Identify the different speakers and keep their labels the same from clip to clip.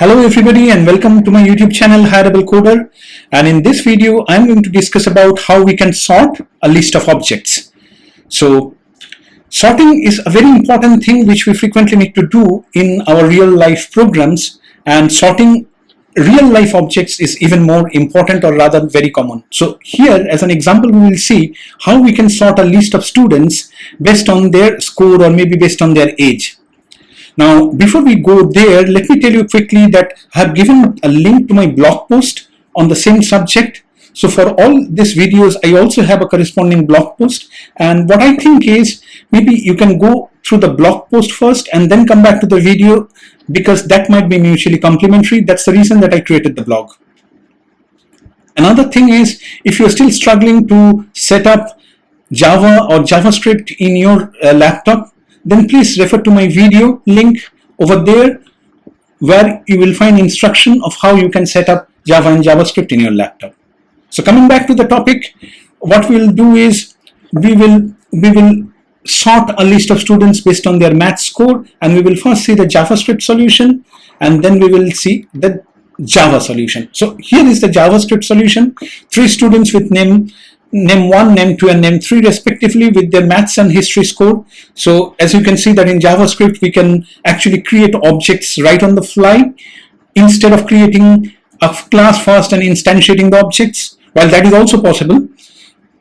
Speaker 1: Hello everybody and welcome to my YouTube channel Hireable Coder, and in this video I'm going to discuss about how we can sort a list of objects. So sorting is a very important thing which we frequently need to do in our real life programs, and sorting real life objects is even more important, or rather very common. So here as an example we will see how we can sort a list of students based on their score or maybe based on their age. Now, before we go there, let me tell you quickly that I have given a link to my blog post on the same subject. So for all these videos, I also have a corresponding blog post. And what I think is maybe you can go through the blog post first and then come back to the video, because that might be mutually complementary. That's the reason that I created the blog. Another thing is, if you're still struggling to set up Java or JavaScript in your laptop, then please refer to my video link over there, where you will find instruction of how you can set up Java and JavaScript in your laptop. So coming back to the topic, what we will do is we will sort a list of students based on their math score, and we will first see the JavaScript solution and then we will see the Java solution. So here is the JavaScript solution. 3 students with name 1, name 2 and name 3 respectively with their maths and history score. So as you can see that in JavaScript we can actually create objects right on the fly instead of creating a class first and instantiating the objects. While that is also possible,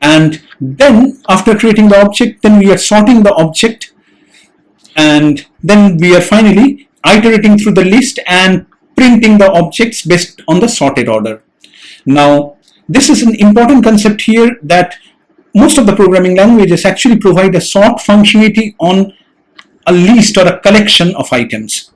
Speaker 1: and then after creating the object, then we are sorting the object, and then we are finally iterating through the list and printing the objects based on the sorted order. Now this is an important concept here, that most of the programming languages actually provide a sort functionality on a list or a collection of items,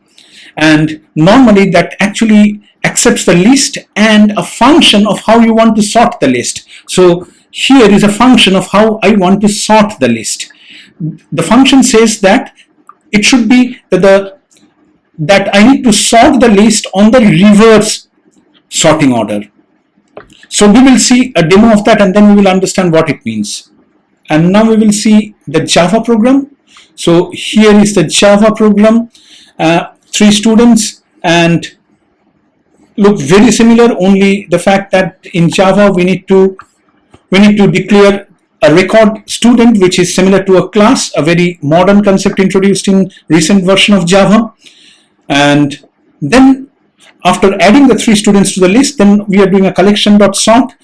Speaker 1: and normally that actually accepts the list and a function of how you want to sort the list. So here is a function of how I want to sort the list. The function says that it should be that I need to sort the list on the reverse sorting order. So we will see a demo of that and then we will understand what it means. And now we will see the Java program. So here is the Java program, 3 students, and look very similar, only the fact that in Java we need to declare a record student, which is similar to a class, a very modern concept introduced in recent version of Java. And then after adding the 3 students to the list, then we are doing a collection.sort.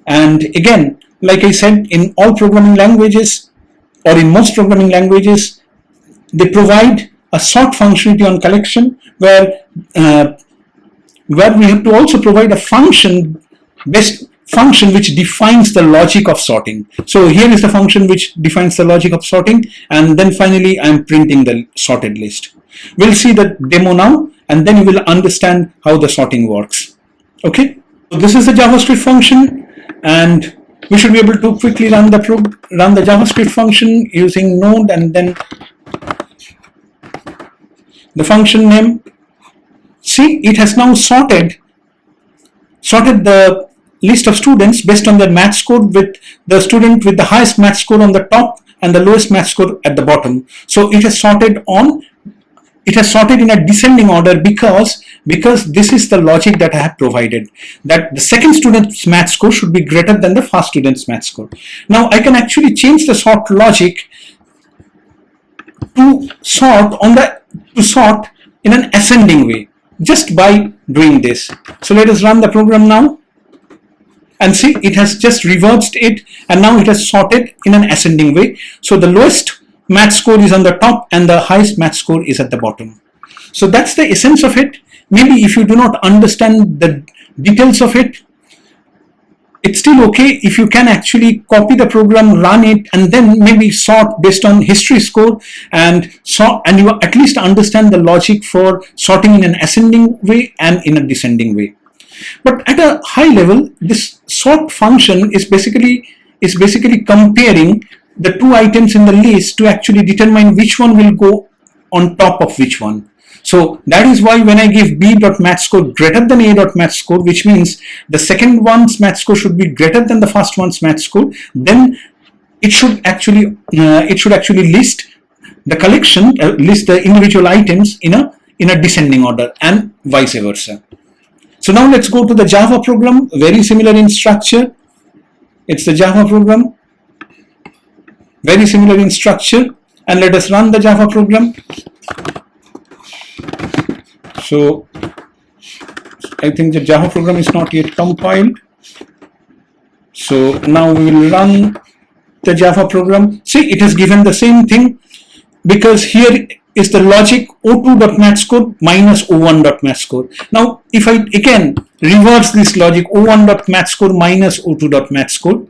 Speaker 1: And again, like I said, in all programming languages, or in most programming languages, they provide a sort functionality on collection, where we have to also provide a function which defines the logic of sorting. So here is the function which defines the logic of sorting, and then finally I am printing the sorted list. We'll see the demo now, and then you will understand how the sorting works. Okay, so this is the JavaScript function, and we should be able to quickly run the JavaScript function using node, and then the function name. See, it has now sorted the list of students based on their math score, with the student with the highest math score on the top and the lowest math score at the bottom. So it has sorted in a descending order because this is the logic that I have provided, that the second student's math score should be greater than the first student's math score. Now I can actually change the sort logic to sort in an ascending way just by doing this. So let us run the program now, and see, it has just reversed it, and now it has sorted in an ascending way. So the lowest math score is on the top and the highest math score is at the bottom. So that's the essence of it. Maybe if you do not understand the details of it, it's still okay if you can actually copy the program, run it, and then maybe sort based on history score, and you at least understand the logic for sorting in an ascending way and in a descending way. But at a high level, this sort function is basically comparing the 2 items in the list to actually determine which one will go on top of which one. So that is why when I give b.mathscore greater than a.mathscore, which means the second one's math score should be greater than the first one's math score, then it should actually list the collection, list the individual items in in a descending order and vice versa. So now let's go to the Java program, very similar in structure. It's the Java program, very similar in structure, and let us run the Java program. So I think the Java program is not yet compiled. So now we will run the Java program. See, it has given the same thing, because here is the logic o2.mathscore minus o1.mathscore. Now, if I again reverse this logic o1.mathscore minus o2.mathscore,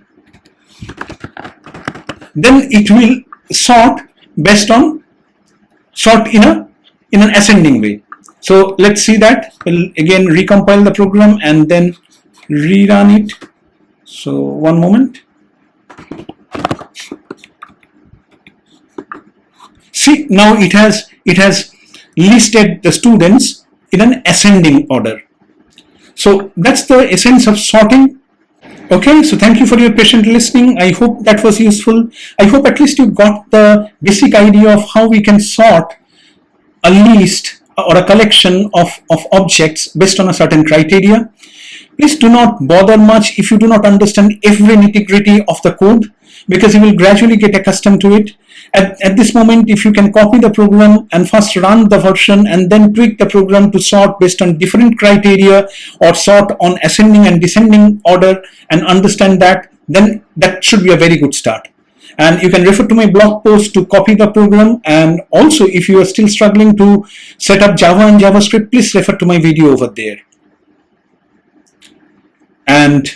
Speaker 1: then it will sort based on sort in an ascending way. So let's see that. We'll again recompile the program and then rerun it. So one moment. See, now it has listed the students in an ascending order. So that's the essence of sorting. Okay, so thank you for your patient listening. I hope that was useful. I hope at least you got the basic idea of how we can sort a list or a collection of objects based on a certain criteria. Please do not bother much if you do not understand every nitty-gritty of the code, because you will gradually get accustomed to it. At this moment, if you can copy the program and first run the version and then tweak the program to sort based on different criteria or sort on ascending and descending order and understand that, then that should be a very good start. And you can refer to my blog post to copy the program. And also, if you are still struggling to set up Java and JavaScript, please refer to my video over there. And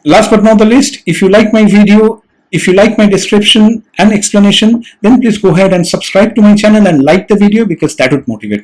Speaker 1: last but not the least, if you like my video, if you like my description and explanation, then please go ahead and subscribe to my channel and like the video, because that would motivate me.